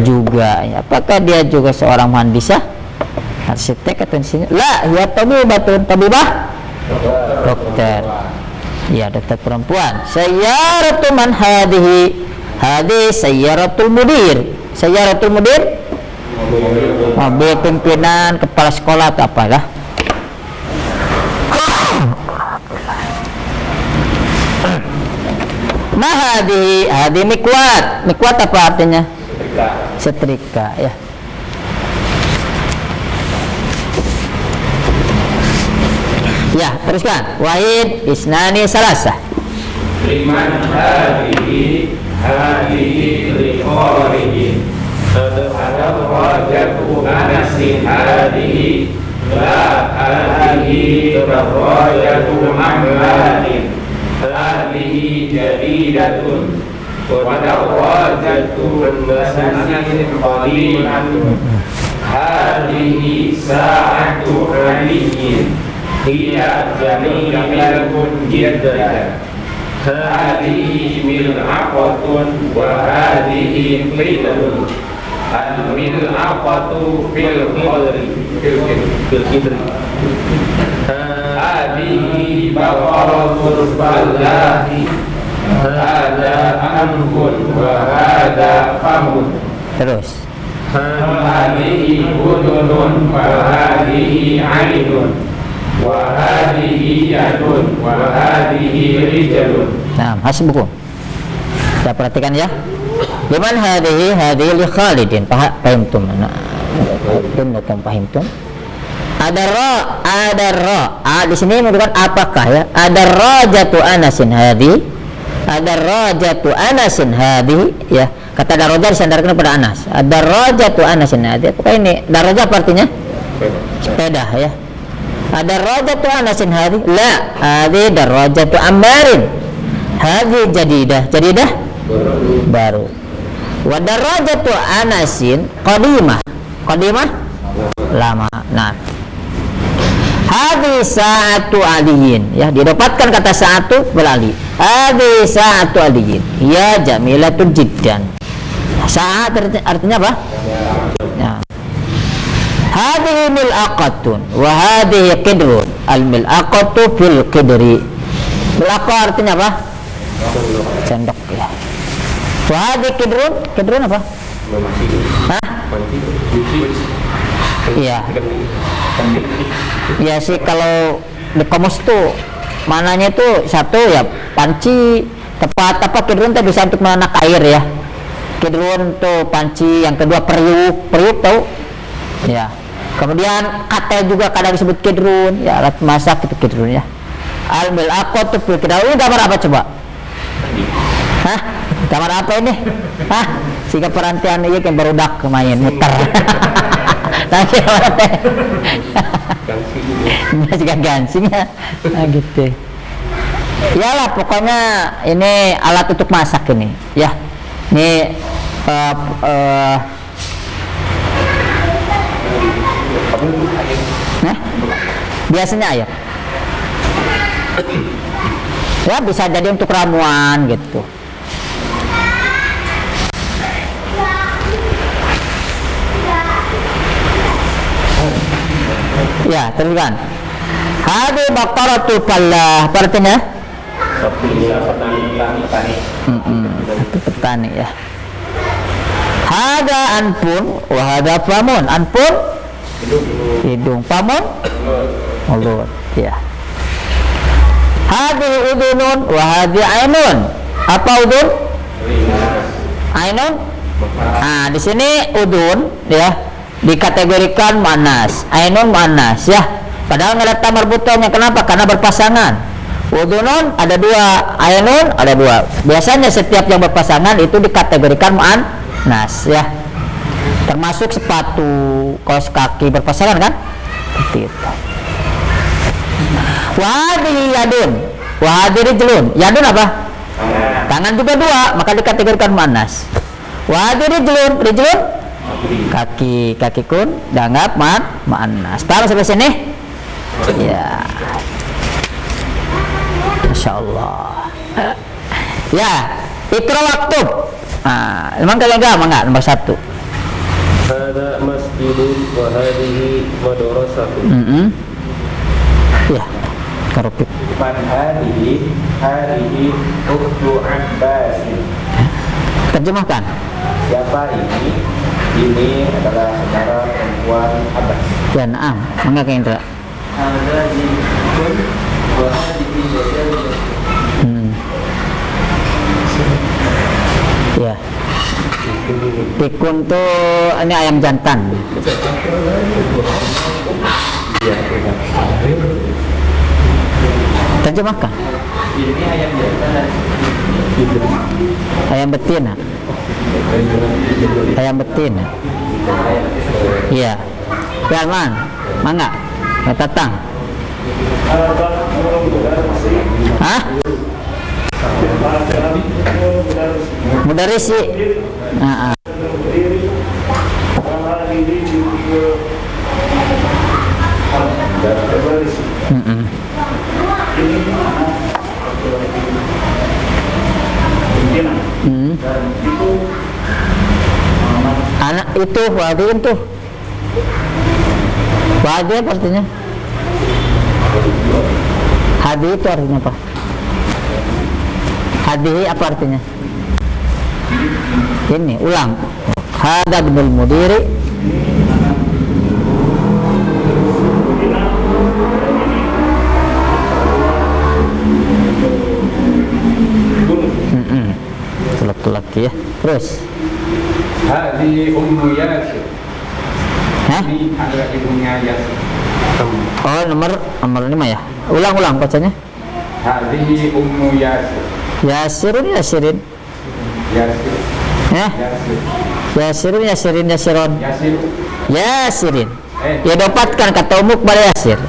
Juga ya. Apakah dia juga seorang muhandisah? Arsitek atau insinyur? La, ya tabibatun. Tabibah? Dokter. Ya, dokter perempuan. Sayyaratul man hadihi. Hadi sayyaratul mudir. Sayyaratul mudir? Mobil pimpinan kepala sekolah atau apalah. Ma hadhihi mikwat. Mikwat apa artinya? Setrika ya. Ya, teruskan. Wahid, isnani, salasah. Liman hadihi liqarihi ada rajatu anasin hadihi la hadihi rajatu ammalin hadihi jadidatun wa rajatu anasin qadimatun hadihi sa'atu aliyin hiya jamilatun jiddan hadihi mil'aqatun wa hadihi qidrun al-mil'aqatu fil qidri hadihi baqaratul fallahi hada anfun wa hada famun. Terus. Hadihi udunun wa hadihi ainun wa hadihi yadun wa hadihi rijlun. Nah, hasbukum. Kita perhatikan ya. Liman hadihi li Khalidin. Fahimtum? Nah, fahimtum. Ada ra. Di sini menunjukkan apakah ya? Ada rajatu anasin hadi. Ada rajatu anasin hadi ya. Kata daraja disandarkan kepada Anas. Ada rajatu anasin hadi. Apakah ini daraja apa artinya? Sepeda ya. Ada rajatu anasin hadi. La, hadi darajatu ammarin. Hadi jadidah baru. Wa darajatu anasin qadimah lama. Nah, hadi sa'atu aliyin ya, didapatkan kata sa'atu berali. Hadi sa'atu aliyin ya jamilatun jiddan. Sa'at artinya apa? Nah, hadihi mil'aqatun wa hadihi qidrun. Al-mil'aqatu fil qidri. Mil'aqah artinya apa? Sendok ya. Wa hadihi qidrun apa? Hah? Iya. Ya sih, kalau di komus tuh mananya tuh satu ya panci, tepat apa qidrun tuh bisa untuk menanak air ya. Qidrun tuh panci, yang kedua periuk tahu? Ya. Kemudian kata juga kadang disebut qidrun, ya alat masak itu qidrun ya. Al-mil'aqatu fil qidri. Ini gambar apa coba? Hah? Gambar apa ini? Hah? Sehingga perantian ini yang barudak main muter. Nanti apa? Juga gansingnya. Nah gitu. Iyalah pokoknya ini alat untuk masak ini, ya. Ini nah, biasanya air. Ya bisa jadi untuk ramuan gitu. Ya, teruskan. Hadi baqaratul fallah, artinya petani ya. Hada anpun wa hada famun. Anpun hidung, famun mulut ya. Hadi udunun wa hadi ainun. Apa udun? Ainun. Nah, di sini udun ya dikategorikan muannas, ainun muannas ya. Padahal nggak ada tamar butonya. Kenapa? Karena berpasangan. Udunun ada dua, ainun ada dua. Biasanya setiap yang berpasangan itu dikategorikan muannas ya. Termasuk sepatu, kaos kaki berpasangan kan? Seperti itu. Wahadi yadun, wahadi rijlun. Yadun apa? Tangan juga dua, maka dikategorikan muannas. Wahadi rijlun kaki, kaki kun dianggap muannas. Paham sampai sini? Ya. Masya Allah. Ya, ikra waktub. Nah, memang kalian enggak nomor 1. Hada masjidun wa hadhihi madrasatun. Ya, karupik. Man hadihi ukhtu Abbasin. Terjemahkan. Siapa ini? Ini adalah saudara perempuan Abbas. Ya, naam. Mangga ke Indra. Iya. Pikun tuh ini ayam jantan. Terjemahkan. Ini ayam jantan. Ayam betina. Ayam betina. Iya. Firman, mangga, tatang. Hah? Mudarisi. Anak itu wadin tuh. Wadi apa artinya? Hadi itu artinya apa? Hadi apa artinya? Ini ulang. Hada binul mudiri. Laki-laki ya. Terus. Hadi Ummu Yasir. Hah? Ini adalah ibunya Yasir. Oh, nomor 5 ya. Ulang-ulang bacanya. Hadi Ummu Yasir. Yasirun Yasirin. Yasir. Ya. Yasir. Yasirun Yasirin Yasiron. Yasir. Yasirin. Ya dapatkan kata ummu kepada Yasir.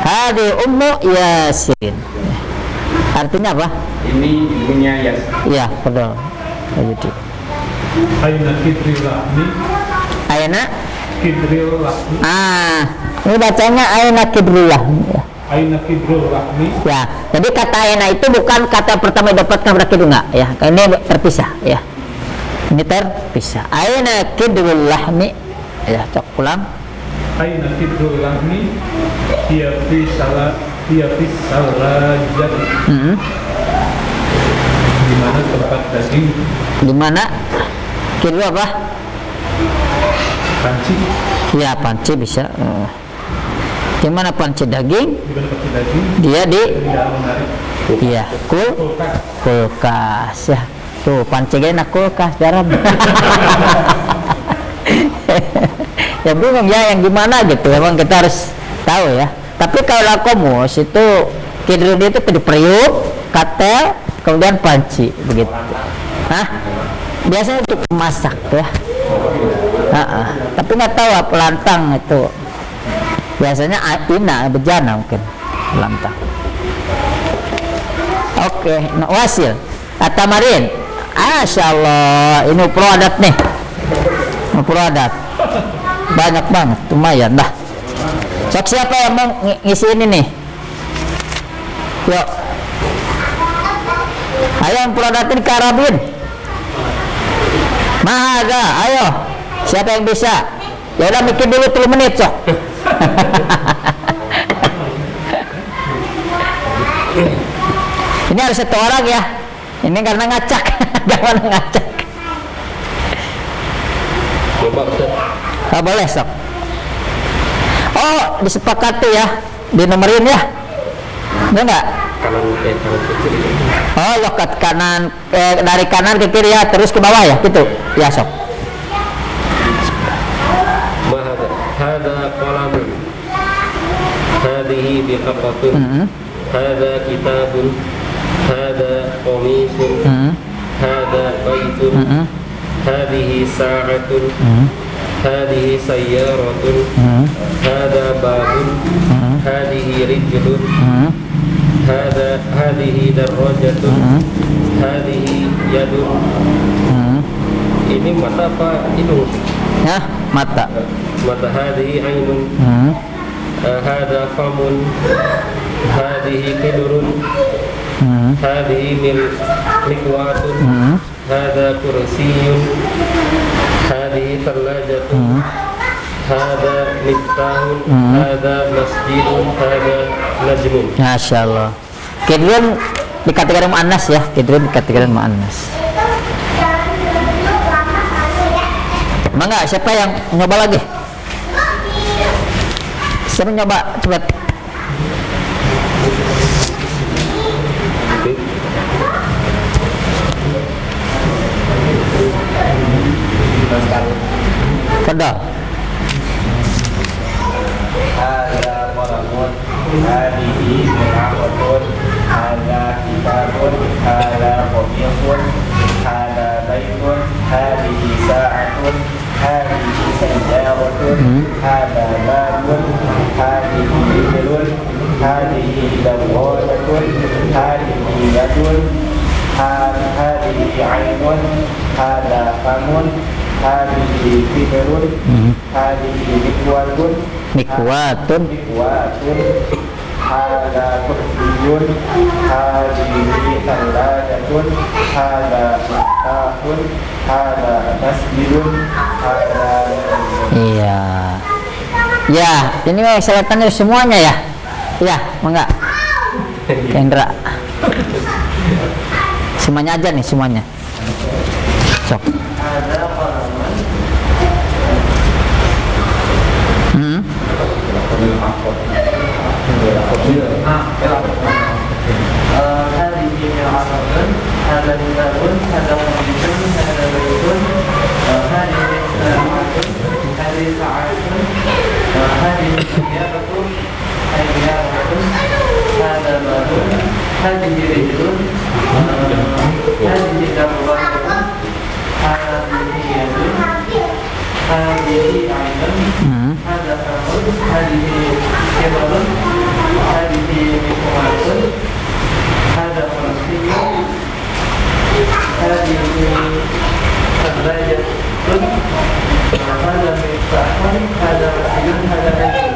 Hadi ummu Yasirin. Artinya apa? Ini ibunya Yasir. Iya, betul. Jadi Aina Kidril Lahmi. Ayana. Kidril Lahmi. Ini bacanya Ayana Kidrullah. Aina Kidril Lahmi. Ya, jadi kata Ayana itu bukan kata pertama yang dapatkan pada kidul enggak ya. Ini terpisah ya. Ini terpisah. Ayana Kidrul Lahmi. Ya, cok ulang. Aina Kidril Lahmi. Dia fi salajat. Di mana tempat daging? Di mana? Kidul apa? Panci. Ya, panci bisa. Di mana panci daging? Di mana panci daging? Dia di Tidak menarik. iya, Kulkas. kulkas ya. Tuh, panci enak kulkas garam. Ya bingung ya yang gimana gitu. Emang kita harus tahu ya. Tapi kalau komus itu kidul itu di periuk, katel, kemudian panci begitu. Hah? Biasanya untuk masak ya. Tapi nggak tahu apa lantang itu. Biasanya atina bejana mungkin lantang. Oke, nah, wasil. Atamarin. Asyaallah, ini pro adat nih. Pro adat. Banyak banget, lumayan dah. Sok siapa yang mau ngisi ini nih? Yuk. Ayo yang pro adatin karabin. Mahaga, ayo. Siapa yang bisa? Ya udah mikir dulu 3 menit sok. Ini harus 1 orang ya. Ini karena ngacak, jangan ngacak. Coba Ustaz. Boleh sok. Oh, disepakati ya, dinomorin ya. Benar nggak? Kanan ke kiri. Oh, lokat kanan dari kanan ke kiri ya, terus ke bawah ya, gitu. Ya sok. Mahada. Hada qalamun. Hadihi biqafatun. Hada kitabun. Hada qamisun. Hada baitun. Hadihi sa'atun. Hadihi sayyaratun. Hada babun. Hadihi rijlun. Hadihi darajatun. Hadihi yadun. Ini mata apa hidung? Ya, mata. Mata. Hadihi ainun. Hada famun. Hadihi kidurun. Hadihi mikwatun. Hada kursiyun. Hadihi thalajatun. Hada miftahun. Hada masjidun. Hada najmun. Masya Allah. Kidrun dikategorikan mu'annas ya. Kidrun dikategorikan mu'annas. Mangga, siapa yang nyoba lagi? Siapa nyoba? Cepat. Fadal. Hadza qalamun, hadhihi mir'atun, hadza kitabun, hadza qamisun, hadza baitun, hadhihi sa'atun, hadhihi sayyaratun, hadza babun, hadhihi iblun, hadhihi dawwatun, hadhihi yadun, hadhihi 'ainun, hadza famun, hadhihi fikrun, hadhihi mikwatun, Mikwatun. hadza kursiyun, hadhihi thalathatun, hadza miftahun, hadza masjidun, hadza Iya. Ya, ini seletannya semuanya ya. Iya, mangga. Kendra. Semuanya aja nih, semuanya. Sok. hadza qalamun. Hmm. هذه عرض هذا كتاب هذا قميص هذا بيت هذه ساعة هذه ساعة هذه سيارة هذا باب هذه رجل هذه دروات هذه يد هذه عين Hmm. هذا فم هذه كبر هذه مكوات هذا فرسي هذه ثلاجة هذا مفتاح هذا مسجد هذا بيت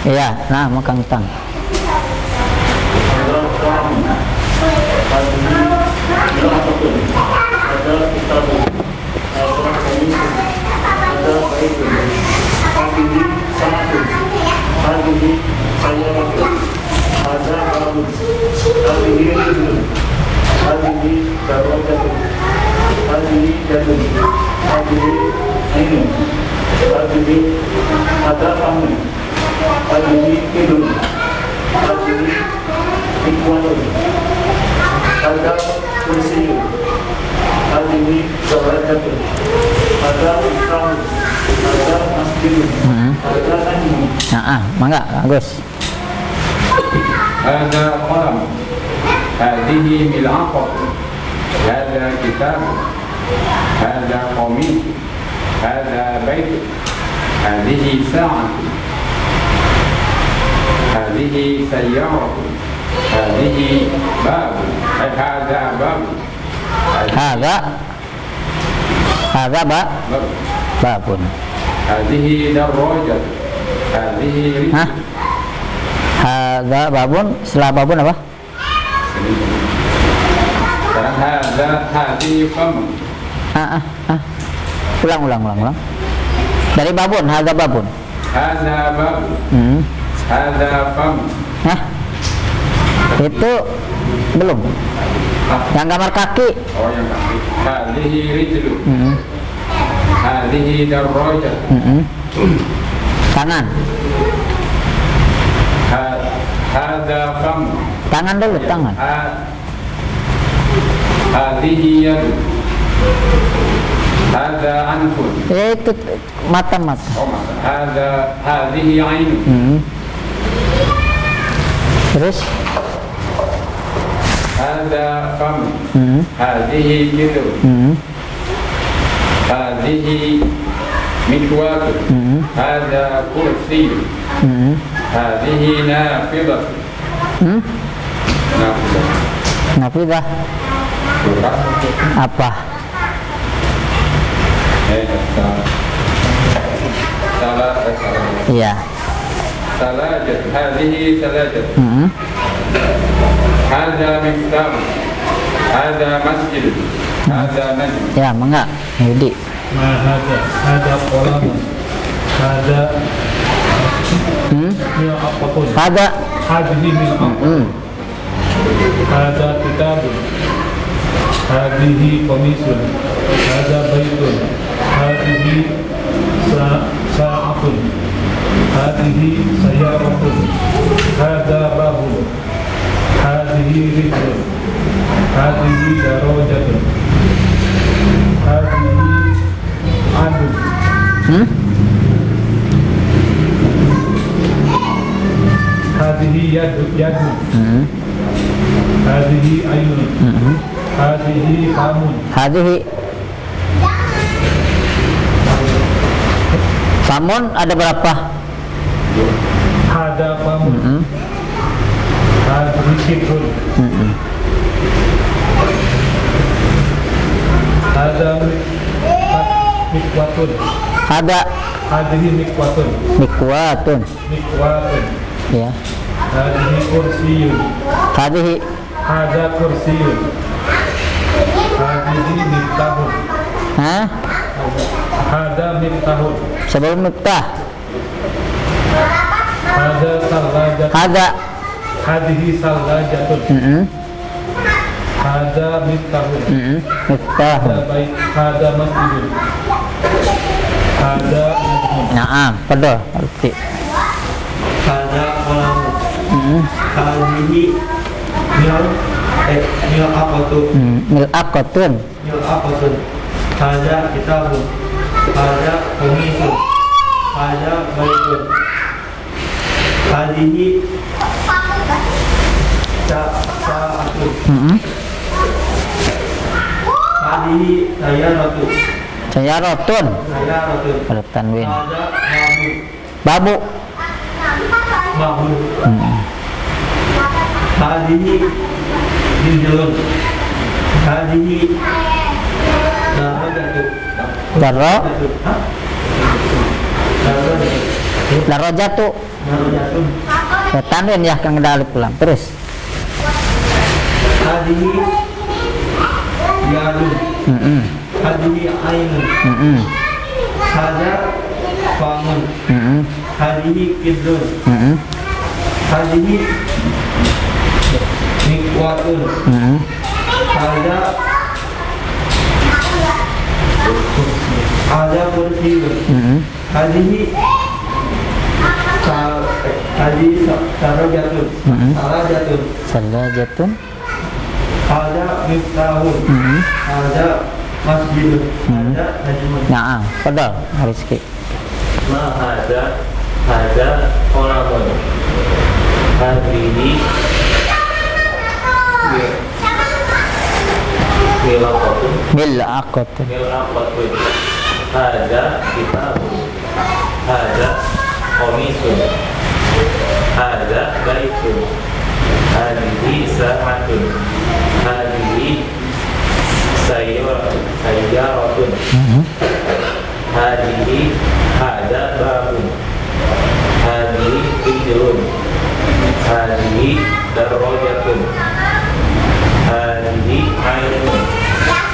Iya, nah makan utang. هذا طعام هذا كتاب هذا قميص هذا بيت هذه ساعة هذه سيارة هذا باب هذه رجل هذه دروجة هذه يد هذه عين هذه هذا فم هذه يد هذه مكوات هذا كرسي هذه زواجة هذا مفتاح هذا مسجد هذا أنم Nah, mangga, Agus. هذا قلم، هذه ملعقة، هذا كتاب، هذا قميص، هذا بيت، هذه ساعة، هذه سيارة، هذه باب، هذا باب، Hadza باب، babun. هذه دراجة، هذه رجل. Hah? Hadza babun, setelah babun apa? Sekarang hadi kamu. Ulang. Dari babun, hadza babun. Hada babu. Hmm. Hada famu. Hah? Itu belum. Yang gambar kaki. Oh yang kaki. Hadihi rijlu. Hmm. Hadihi darrajah. Hmm. Tangan. Hada famu. Tangan dulu, tangan. Hadihi yadu. Hada anfun. Itu mata-mata. Oh mata. Hadihi ainu. Hmm. Terus? Hada famu. Hmm. Hadihi yadu. Hmm. Hadihi mikwatu. Hmm. Hada kursi. Hmm. Hadihi nafidah. Hmm. Nafidah. Nafidah. Apa? Salah. Iya. Salajat. Hadihi salajat. Hmm. Hada miftah. Hada masjid. Hada najm. Ya, mangga. Yudi. Ma hada qalam. Hada Hmm. mi'aqatun. Hadza. Hadihi mi'aqatun. Hmm. Hada kitabun. Hadihi qamisun. Hada baitun. Hadihi sa'atun. Hadihi sayaratun. Hada babun. Hadihi rijlun. Hadihi darajatun. Hadihi adun. Hmm? yadun. Mm-mm. Hadhihi ayunun. Mm-mm. Hadhihi famun. Hadhihi. Famun ada berapa? Hada famun. Mm-mm. Hadhihi kibrun. Mm-mm. Hada mikwatun. Ada Hadhihi mikwatun. mikwatun. Mikwatun. Ya. Hadhihi kursiyun. Hadhihi. Hada kursiyun. Hadhihi miftahun. Hah? Hada miftahun. Sebelum miftah. Hada salajatun. Ada. Hadhihi salajatun. Mm-mm. Hada miftahun. Mm-mm. Miftah. Hada bait. Hada masjidun. Hada najmun. Naam, betul. Arti. Hada kolam. Mm-mm. Hadhihi mil apa tuh? Mil'aqatun. Mil apa tuh? Hada kitabun. Hada komisun. Hada baitun. Hadhihi sa'atun. Mm-mm. Hadhihi sayaratun. Sayaratun. Sayaratun. Ada tanwin. Hada mahmud. Babu. Mahmud. Mm-mm. Hadhihi jiljalun. Hadhihi darajatun. Darra. Hah? Darajatun. Darajatu. Darajatun. Ya, tanwin ya kan ada alif pulang. Terus. Hadhihi yadun. Mm-mm. Hadhihi ainun. Mm-mm. Hada famun. Mm-mm. Hadhihi kidrun. Mm-mm. Hadhihi mikwatun. Mm-mm. Hada kursiyun. Mm-mm. Hadhihi sarajatun. Mm-mm. Sarajatun. Salajatun. Hada miftahun. Mm-mm. Hada masjidun. Hada najmun. Naam, betul. Rizki. Ma hada kolamun. Hadhihi milaqatun. Mil'aqatun. Milaqatun. Hada kitabun. Hada komisun. Hada baitun. Hadhihi sa'atun. Hadhihi sayaratun. Mm-mm. Hadhihi hada babun. Hadhihi hijrun. Hadhihi darajatun. Hadhihi ainun.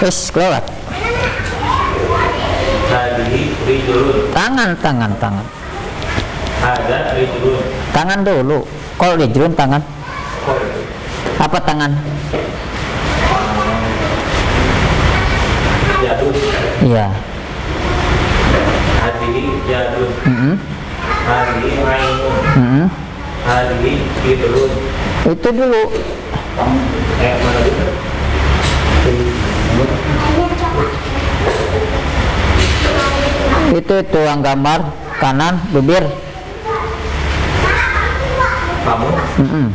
Wis kelewat. Hadhihi rijlun. Tangan. Hada rijlun. Tangan dulu. Kalau rijlun tangan. Apa tangan? Jadun. Iya. Hadhihi jadun. Mm-mm. Hadhihi ainun. Mm-mm. Hadhihi hijrun. Itu dulu. Mana itu? Itu yang gambar kanan bibir. Kamu? Mm-mm.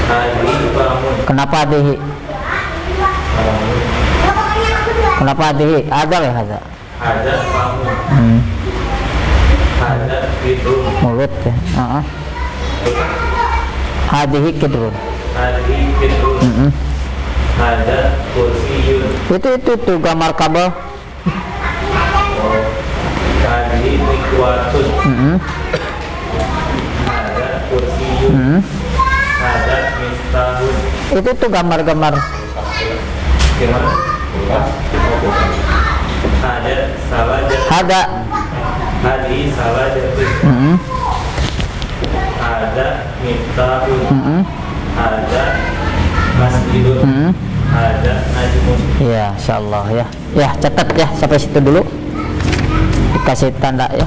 Hadhihi kamu. Kenapa adihi? Kenapa adihi? Ada ya ada. Ada kamu. Hmm. Ada hijrun. Mulut ya. Hadihi kidrun. Hadhihi hijrun. Mm-mm. Ada kursiyun. Itu tuh gambar kabel. Hadhihi mikwatun. Mm-mm. Ada kursiyun. Mm-mm. Ada miftahun. Itu tuh gambar-gambar. Gimana? Ada salajat. Ada. Hadhihi salajatun. Mm-mm. Ada miftahun. Mm-mm. Ada masjidun. Mm-mm. Ada najmun. Ya, insyaallah ya. Ya, catat ya sampai situ dulu. Dikasih tanda ya.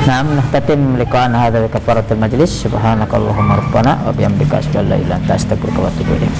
Nah, tatim liqa'an hadzal kafaratul majlis. Subhanakallahumma rabbana wa bihamdika asyhadu an la ilaha illa anta astaghfiruka wa atubu ilaik.